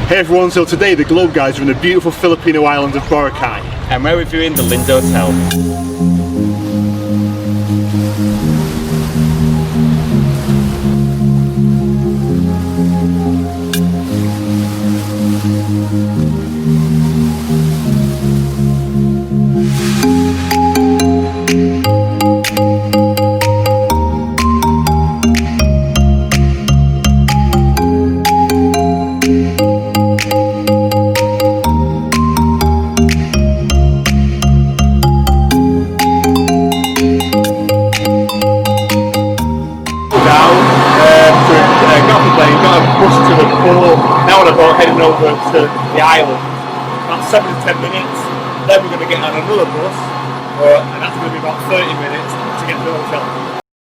Hey everyone, so today the Globe guys are in the beautiful Filipino island of Boracay. And we're reviewing the Lind Hotel. Got a bus to the port, now on a boat heading over to the island. About 7 to 10 minutes, then we're going to get on another bus, and that's going to be about 30 minutes to get to the hotel.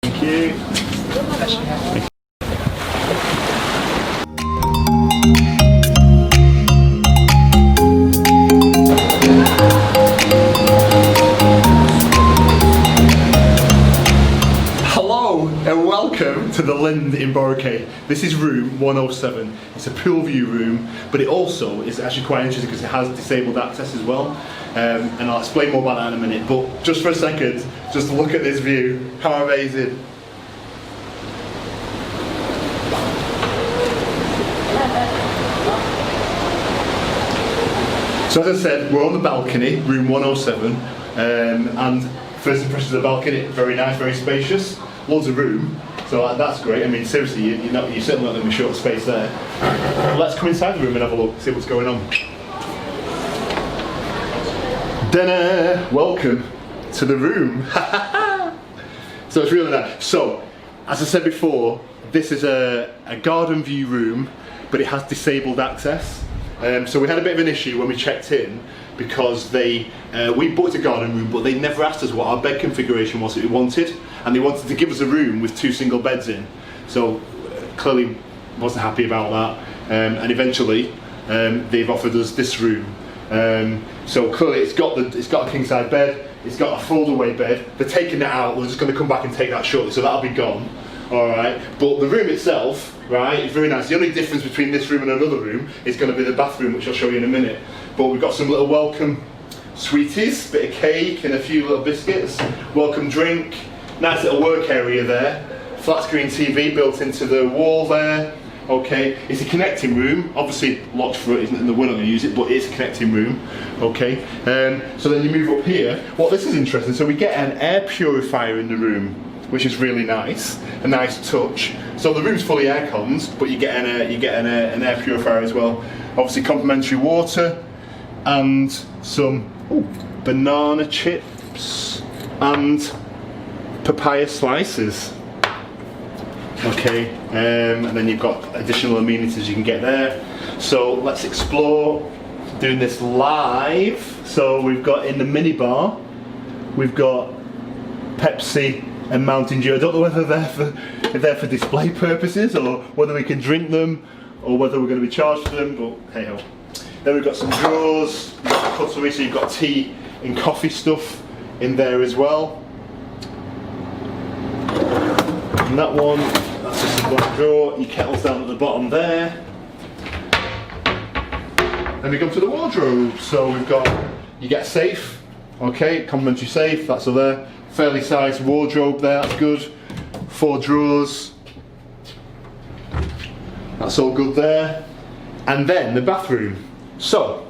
Thank you. And welcome to the Lind in Boracay. This is room 107. It's a pool view room, but it also is actually quite interesting because it has disabled access as well. And I'll explain more about that in a minute. But just for a second, just look at this view. How amazing. So as I said, we're on the balcony, room 107. And first impressions of the balcony, very nice, very spacious. Loads of room, so that's great. I mean, seriously, you're certainly not going to be short of space there. Let's come inside the room and have a look, see what's going on. Dinner! Welcome to the room. So it's really nice. So, as I said before, this is a garden view room, but it has disabled access. So we had a bit of an issue when we checked in because we booked a garden room, but they never asked us what our bed configuration was that we wanted, and they wanted to give us a room with 2 single beds in. So clearly wasn't happy about that, and eventually they've offered us this room. So clearly it's got a king size bed, it's got a fold-away bed. They're taking that out. We're just going to come back and take that shortly, so that'll be gone. All right, but the room itself, right, is very nice. The only difference between this room and another room is going to be the bathroom, which I'll show you in a minute. But we've got some little welcome sweeties, bit of cake and a few little biscuits. Welcome drink, nice little work area there. Flat screen TV built into the wall there. Okay, it's a connecting room. Obviously locked for it, and we're not going to use it, but it's a connecting room. Okay, so then you move up here. Well, this is interesting. So we get an air purifier in the room, which is really nice, a nice touch. So the room's fully air-conned, but you get an air purifier as well. Obviously complimentary water and some banana chips and papaya slices. Okay, and then you've got additional amenities you can get there. So let's explore doing this live. So we've got in the minibar, we've got Pepsi and Mountain Dew. I don't know whether they're for display purposes or whether we can drink them or whether we're going to be charged for them, but hey ho. Then we've got some drawers, you've got cutlery, so you've got tea and coffee stuff in there as well. And that one, that's just a black drawer, your kettle's down at the bottom there. Then we come to the wardrobe, so we've got, you get a safe, okay, complimentary safe, that's all there. Fairly sized wardrobe there, that's good. 4 drawers, that's all good there. And then the bathroom. So,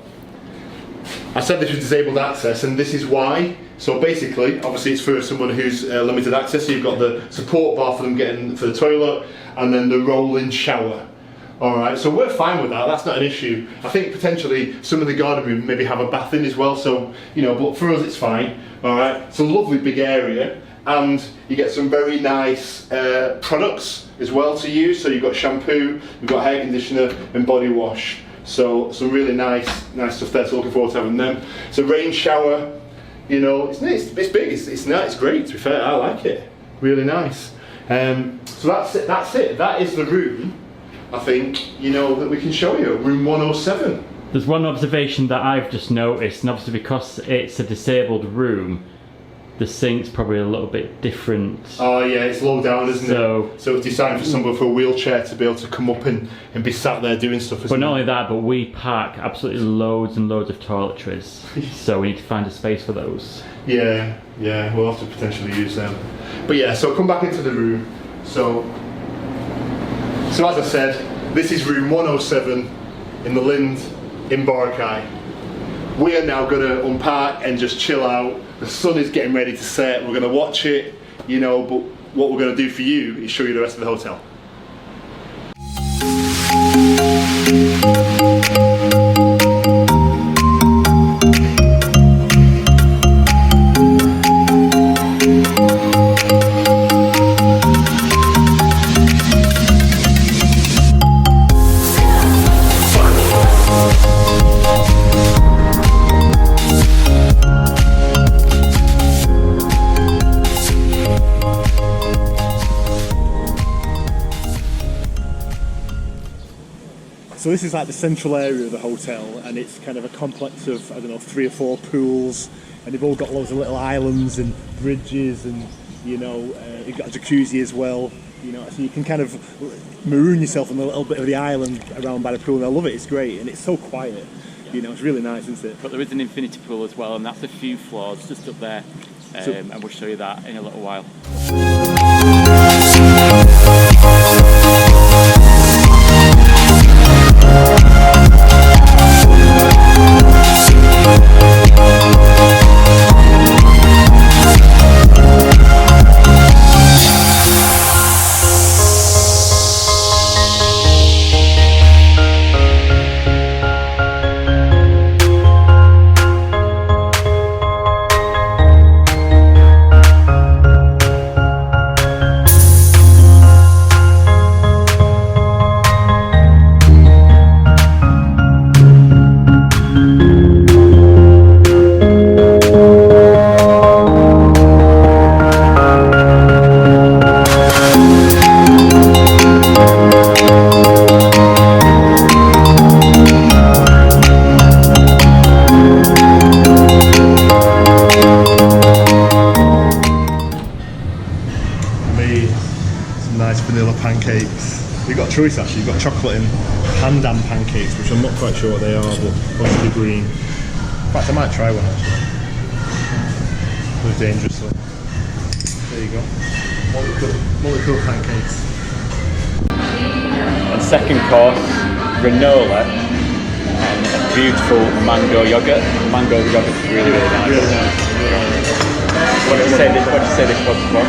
I said this was disabled access, and this is why. So basically, obviously it's for someone who's limited access, so you've got the support bar for them getting for the toilet, and then the roll-in shower. Alright, so we're fine with that, that's not an issue. I think potentially some of the garden room maybe have a bath in as well, so, you know, but for us it's fine. Alright, it's a lovely big area, and you get some very nice products as well to use. So you've got shampoo, you've got hair conditioner and body wash. So some really nice stuff there, so looking forward to having them. It's a rain shower, you know, it's big, it's nice, it's great to be fair, I like it, really nice. So that's it, that is the room, I think, you know, that we can show you, room 107. There's one observation that I've just noticed, and obviously because it's a disabled room, The sink's probably a little bit different. Oh yeah, it's low down, isn't it? So it's designed for someone for a wheelchair to be able to come up and be sat there doing stuff. But not only that, but we park absolutely loads and loads of toiletries. So we need to find a space for those. Yeah, we'll have to potentially use them. But yeah, so come back into the room. So as I said, this is room 107 in the Lind in Boracay. We are now going to unpack and just chill out. The sun is getting ready to set. We're going to watch it, you know, but what we're going to do for you is show you the rest of the hotel. So this is like the central area of the hotel, and it's kind of a complex of, I don't know, 3 or 4 pools, and they've all got loads of little islands and bridges, and you know, you've got a jacuzzi as well, you know, so you can kind of maroon yourself on a little bit of the island around by the pool, and I love it. It's great, and it's so quiet, you know, it's really nice, isn't it? But there is an infinity pool as well, and that's a few floors just up there, and we'll show you that in a little while. Nice vanilla pancakes. You've got a choice actually, you've got chocolate and pandan pancakes, which I'm not quite sure what they are, but mostly green. In fact, I might try one actually. Live dangerously. There you go. Multi-colour pancakes. And second course, granola and a beautiful mango yogurt. Mango yogurt is really, really nice. Really nice. What do you say this was for?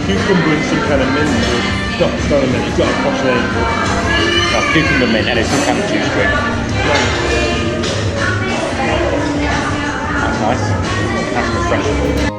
Cucumber and some kind of mint. It's not a mint, it's got a posh name. No, cucumber mint and it's some kind of juice drink. That's nice. Nice and refreshing.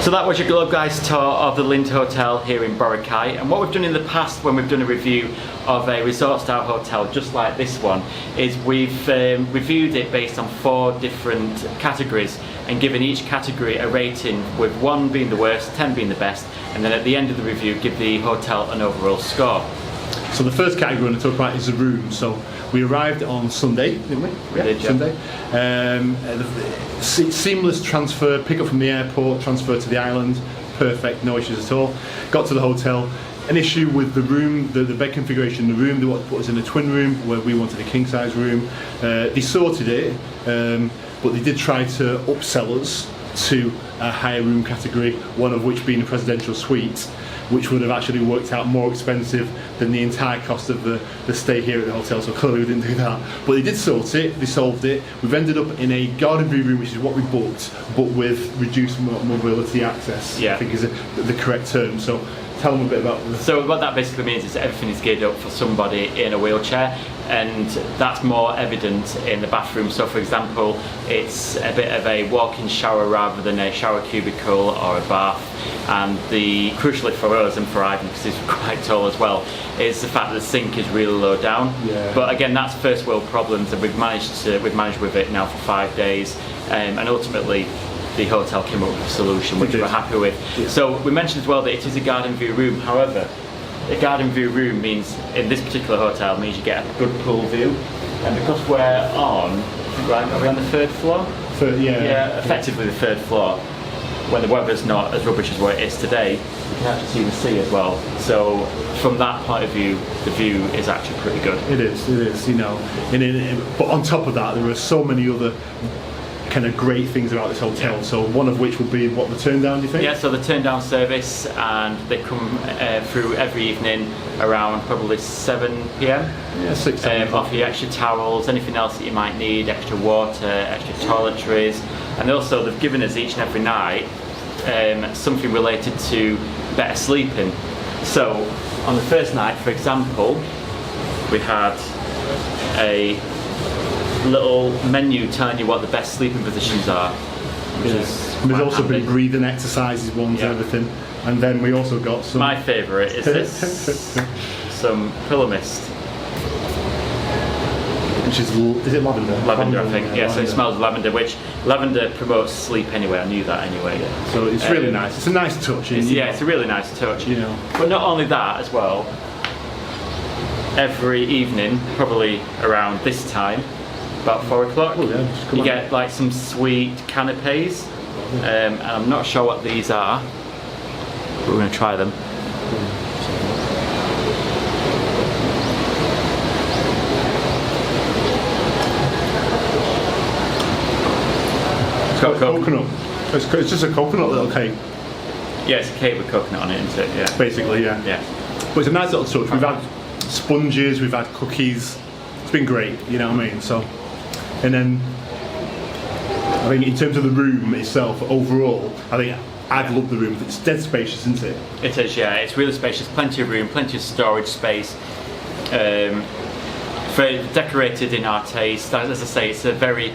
So that was your Globe Guys tour of the Lind Hotel here in Boracay, and what we've done in the past when we've done a review of a resort style hotel just like this one is we've reviewed it based on 4 different categories and given each category a rating, with 1 being the worst, 10 being the best, and then at the end of the review give the hotel an overall score. So the first category we're going to talk about is the room. So we arrived on Sunday, didn't we? We did, yeah. Sunday. Seamless transfer, pick up from the airport, transfer to the island, perfect, no issues at all. Got to the hotel. An issue with the room, the bed configuration in the room. They wanted to put us in a twin room where we wanted a king size room. They sorted it, but they did try to upsell us to a higher room category, one of which being a presidential suite, which would have actually worked out more expensive than the entire cost of the stay here at the hotel. So clearly we didn't do that, but they did sort it, they solved it. We've ended up in a garden view room, which is what we booked, but with reduced mobility access, I think is the correct term. So tell them a bit about this. So what that basically means is everything is geared up for somebody in a wheelchair, and that's more evident in the bathroom. So for example, it's a bit of a walk-in shower rather than a shower cubicle or a bath. And crucially for us and for Ivan, because he's quite tall as well, is the fact that the sink is really low down. But again, that's first world problems, and we've managed with it now for 5 days, and ultimately the hotel came up with a solution which we're happy with. So we mentioned as well that it is a garden view room. However, a garden view room means, in this particular hotel, means you get a good pool view. And because we're on, are we on the 3rd floor? Yeah, effectively the 3rd floor. When the weather's not as rubbish as what it is today, you can actually see the sea as well. So from that point of view, the view is actually pretty good. It is, you know. But on top of that, there are so many other kind of great things about this hotel. So one of which would be what, the turn down, do you think? Yeah, so the turn down service, and they come through every evening around probably 7 p.m. Yeah, 6, 7. Offer you extra towels, anything else that you might need, extra water, extra toiletries, and also they've given us each and every night something related to better sleeping. So on the first night, for example, we had a little menu telling you what the best sleeping positions are, which is there's also been breathing exercises ones and everything, and then we also got some. My favourite is this some pillow mist, which is it lavender? Lavender, I think. Yeah, so it smells lavender, which lavender promotes sleep anyway. I knew that anyway. So it's really nice. It's a nice touch. It's a really nice touch. You know. But not only that as well. Every evening, probably around this time, about 4 o'clock, you get like some sweet canapes, and I'm not sure what these are, but we're going to try them. It's got coconut. It's just a coconut little cake. Yeah, it's a cake with coconut on it, isn't it? Yeah. Basically, yeah. But it's a nice little touch. We've had sponges, we've had cookies. It's been great, you know what I mean? So. And then, I think in terms of the room itself, overall, I think I've loved the room. It's dead spacious, isn't it? It is, yeah. It's really spacious. Plenty of room, plenty of storage space. Very decorated in our taste. As I say, it's a very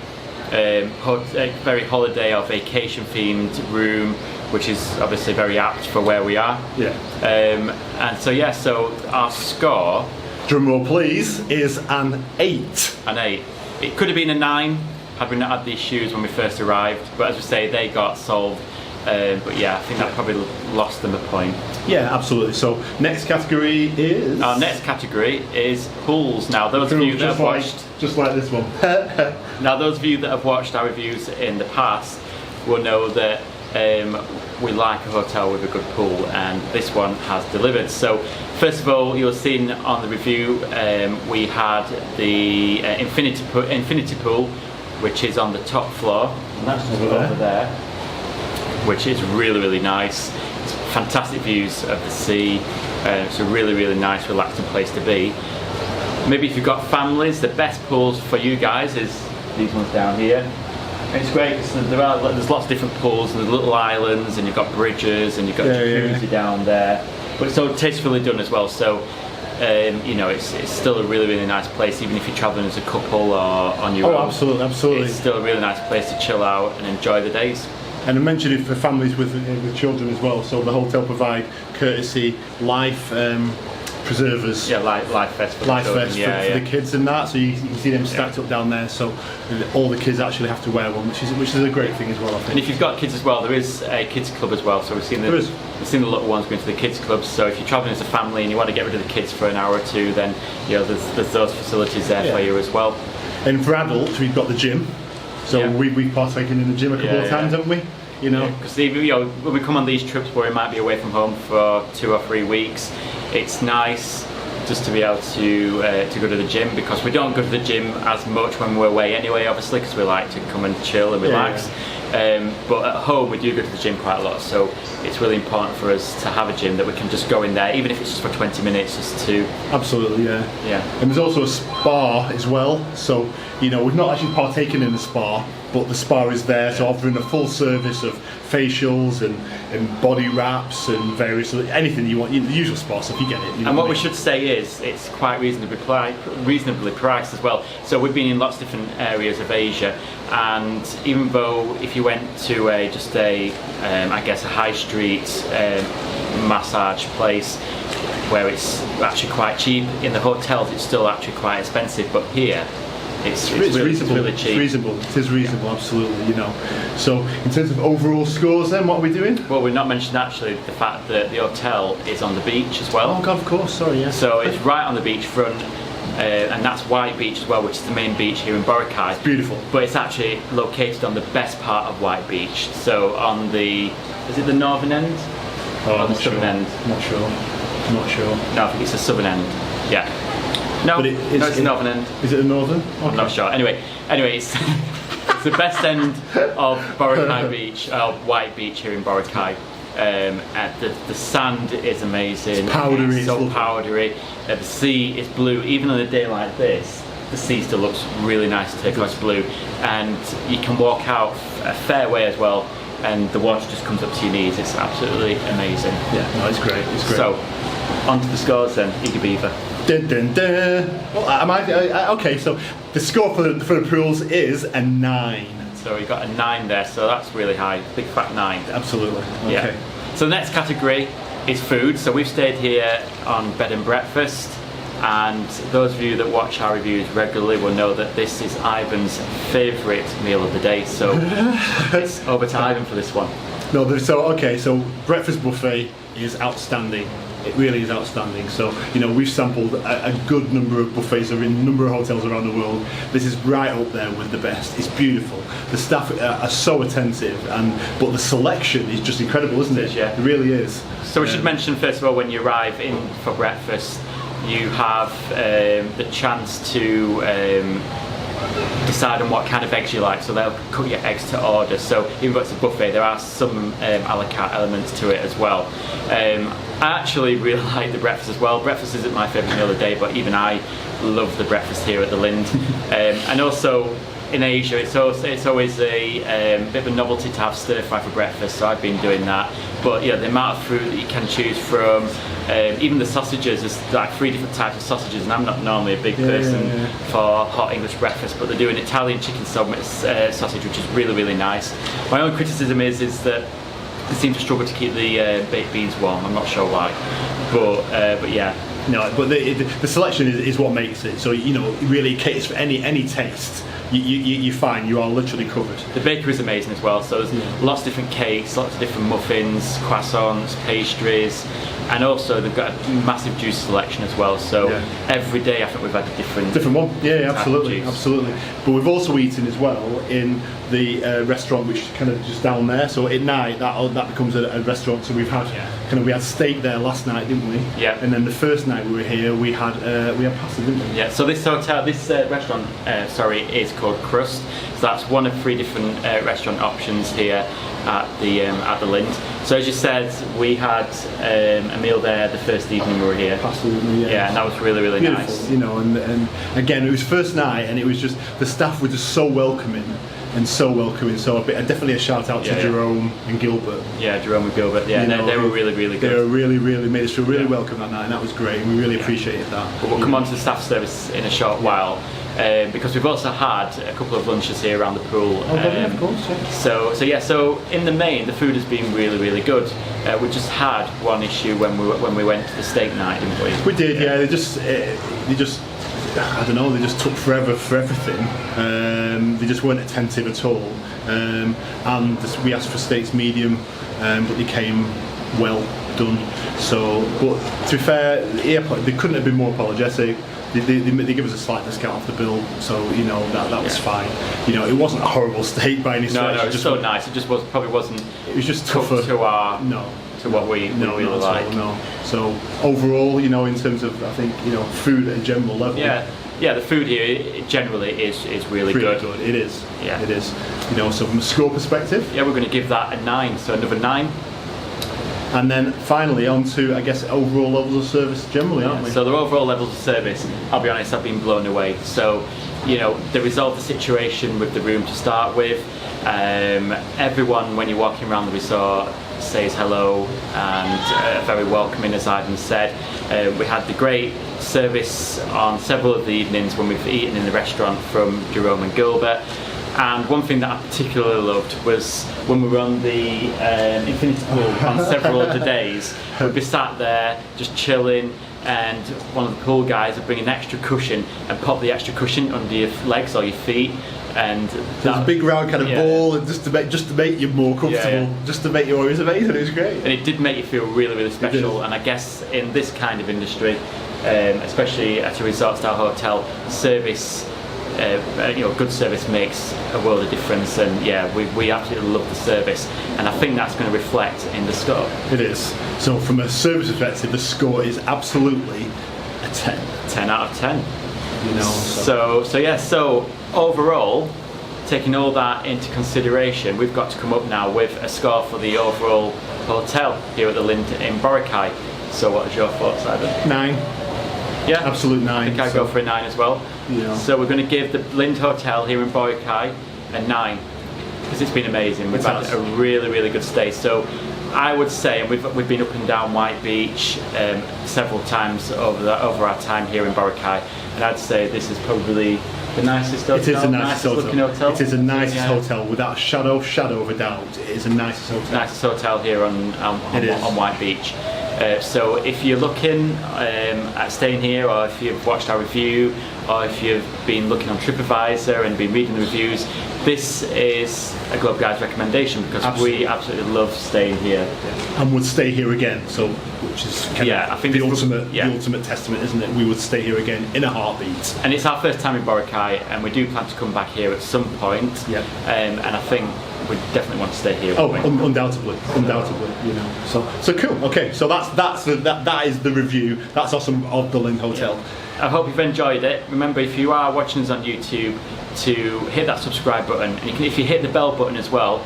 holiday or vacation themed room, which is obviously very apt for where we are. Yeah. And so yeah, so our score, drum roll please, is an 8. An 8. It could have been a 9 had we not had the issues when we first arrived, but as we say, they got solved. But yeah, I think that probably lost them a point. Yeah, absolutely. So next category is? Our next category is pools. Now those of you that have watched... Just like this one. Now those of you that have watched our reviews in the past will know that we like a hotel with a good pool, and this one has delivered. So first of all, you'll have seen on the review we had the infinity pool, which is on the top floor, and that's just over there, which is really nice. It's fantastic views of the sea. It's a really nice relaxing place to be. Maybe if you've got families, the best pools for you guys is these ones down here. And it's great because there's lots of different pools, and there's little islands, and you've got bridges, and you've got jacuzzi down there. But it's so tastefully done as well. So you know, it's still a really nice place, even if you're travelling as a couple or on your own. Absolutely. It's still a really nice place to chill out and enjoy the days. And I mentioned it for families with children as well. So the hotel provide courtesy life preservers. Yeah, life vests for the kids and that. So you can see them stacked up down there. So all the kids actually have to wear one, which is a great thing as well, I think. And if you've got kids as well, there is a kids club as well. So we've seen the little ones going to the kids clubs. So if you're travelling as a family and you want to get rid of the kids for an hour or two, then you know there's those facilities there for you as well. And for adults, we've got the gym. So we've partaken in the gym a couple of times, haven't we? You know, because when we come on these trips where we might be away from home for 2 or 3 weeks, it's nice just to be able to go to the gym, because we don't go to the gym as much when we're away anyway, obviously, because we like to come and chill and relax. But at home we do go to the gym quite a lot, so it's really important for us to have a gym that we can just go in there, even if it's just for 20 minutes, just to... Absolutely, yeah. Yeah. And there's also a spa as well, so we've not actually partaken in the spa, but the spa is there, so offering a full service of facials and body wraps and various anything you want, the usual spa stuff, you get it. And what we should say is it's quite reasonably priced as well. So we've been in lots of different areas of Asia, and even though if you went to I guess a high street massage place where it's actually quite cheap, in the hotels it's still actually quite expensive, but here it's reasonable. Really cheap. It's reasonable. It is reasonable, absolutely. So in terms of overall scores, then what are we doing? Well, we've not mentioned actually the fact that the hotel is on the beach as well. Oh God, of course. Sorry, yeah. So it's right on the beachfront, and that's White Beach as well, which is the main beach here in Boracay. It's beautiful. But it's actually located on the best part of White Beach. So on the, is it the northern end? Oh, or the southern end? Not sure. No, I think it's the southern end. Yeah. No, But it's the northern end. Is it the northern? Okay. I'm not sure. Anyway, it's, it's the best end of Boracay Beach, White Beach here in Boracay. And the sand is amazing. It's powdery. It's so powdery. The sea is blue. Even on a day like this, the sea still looks really nice, turquoise blue. And you can walk out a fair way as well, and the water just comes up to your knees. It's absolutely amazing. Yeah, no, it's great. It's great. So, on to the scores then, Eager Beaver. Dun, dun, dun. Well, okay, so the score for the pools is a 9. So we got a 9 there, so that's really high. Big fat 9. Absolutely. Okay. Yeah. So the next category is food. So we've stayed here on bed and breakfast, and those of you that watch our reviews regularly will know that this is Ivan's favourite meal of the day. So it's over to Ivan for this one. No, so breakfast buffet is outstanding. It really is outstanding. So, we've sampled a good number of buffets in a number of hotels around the world. This is right up there with the best. It's beautiful. The staff are so attentive, but the selection is just incredible, isn't it? Yeah. It really is. So we should mention first of all, when you arrive in for breakfast, you have the chance to decide on what kind of eggs you like, so they'll cook your eggs to order. So even though it's a buffet, there are some a la carte elements to it as well. I actually really like the breakfast as well. Breakfast isn't my favourite meal of the day, but even I love the breakfast here at the Lind. And also in Asia, it's always a bit of a novelty to have stir fry for breakfast, so I've been doing that. But the amount of food that you can choose from, even the sausages, there's like 3 different types of sausages, and I'm not normally a big person for hot English breakfast, but they do an Italian chicken sausage, which is really, really nice. My own criticism is that they seem to struggle to keep the baked beans warm. I'm not sure why, but yeah. No, but the selection is what makes it. So it really caters for any taste. You find you are literally covered. The bakery is amazing as well. So there's lots of different cakes, lots of different muffins, croissants, pastries, and also they've got a massive juice selection as well. So every day I think we've had a different one. Yeah, absolutely. But we've also eaten as well in the restaurant, which is kind of just down there. So at night that becomes a restaurant. So we've had we had steak there last night, didn't we? Yeah. And then the first night we were here, we had pasta, didn't we? Yeah. So this restaurant, is called Crust. So that's one of 3 different restaurant options here at the Lind. So as you said, we had a meal there the first evening we were here. Absolutely, yeah. Yeah, and that was really, really beautiful, nice. And again, it was first night, and it was just the staff were just so welcoming. So definitely a shout out to Jerome and Gilbert. Yeah, Jerome and Gilbert. Yeah, they were really, really good. They were really made us feel really welcome that night, and that was great. We really appreciated that. But we'll come on to the staff service in a short while. Because we've also had a couple of lunches here around the pool. Of course, yeah. So in the main, the food has been really, really good. We just had one issue when we went to the steak night, didn't we? We did, yeah. They just I don't know. They just took forever for everything. They just weren't attentive at all. And we asked for steaks medium, but they came well done. So, but to be fair, they couldn't have been more apologetic. They give us a slight discount off the bill, so that was fine. It wasn't a horrible steak by any stretch. No, it was so nice. It just probably wasn't. It was just tougher to our to what we really not like. at all, no. So overall, you know, in terms of, I think, you know, food at a general level. Yeah, the food here generally is really Pretty good. It is. Yeah. It is. You know, so from a score perspective. Yeah, we're going to give that a 9, so another 9. And then finally on to, I guess, overall levels of service generally, aren't we? So the overall levels of service, I'll be honest, I've been blown away. So, you know, they resolved the situation with the room to start with. Everyone, when you're walking around the resort, says hello and very welcoming, as Ivan said. We had the great service on several of the evenings when we've eaten in the restaurant from Jerome and Gilbert. And one thing that I particularly loved was when we were on the infinity pool on several of the days, we'd be sat there just chilling, and one of the pool guys would bring an extra cushion and pop the extra cushion under your legs or your feet. And there's a big round kind of ball, and just to make you more comfortable, just to make you always amazing. It was great, and it did make you feel really special. And I guess in this kind of industry, especially at a resort-style hotel, service, you know, good service makes a world of difference. And yeah, we absolutely love the service, and I think that's going to reflect in the score. It is. So from a service perspective, the score is absolutely a 10. 10 out of 10. You know. So overall, taking all that into consideration, we've got to come up now with a score for the overall hotel here at the Lind in Boracay. So what is your thoughts, Ivan? 9. Yeah, absolute 9. I think I'd go for a 9 as well. Yeah. So we're going to give the Lind Hotel here in Boracay a 9 because it's been amazing. We've had a really good stay. So I would say, and we've been up and down White Beach several times over our time here in Boracay, and I'd say this is probably the nicest hotel. It is the nicest hotel. It is the nicest hotel, without a shadow of a doubt. It is the nicest hotel. Nicest hotel here on White Beach. So if you're looking at staying here, or if you've watched our review, or if you've been looking on TripAdvisor and been reading the reviews, this is a Globe Guide's recommendation, because we absolutely love staying here. And would stay here again, so which is kind of I think the ultimate testament, isn't it? We would stay here again in a heartbeat. And it's our first time in Boracay, and we do plan to come back here at some point. Yeah. And I think we definitely want to stay here. Oh, undoubtedly, you know. So cool. Okay, so that is the review. That's awesome of the Lind Hotel. Yeah. I hope you've enjoyed it. Remember, if you are watching us on YouTube, to hit that subscribe button. And if you hit the bell button as well,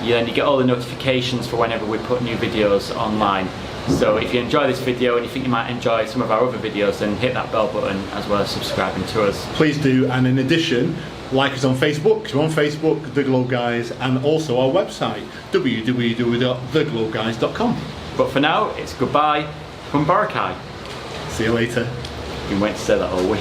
then you get all the notifications for whenever we put new videos online. So if you enjoy this video and you think you might enjoy some of our other videos, then hit that bell button as well as subscribing to us. Please do, and in addition, like us on Facebook. We're on Facebook, The Globe Guys, and also our website, www.theglobeguys.com. But for now, it's goodbye from Boracay. See you later. Been waiting to say that all week.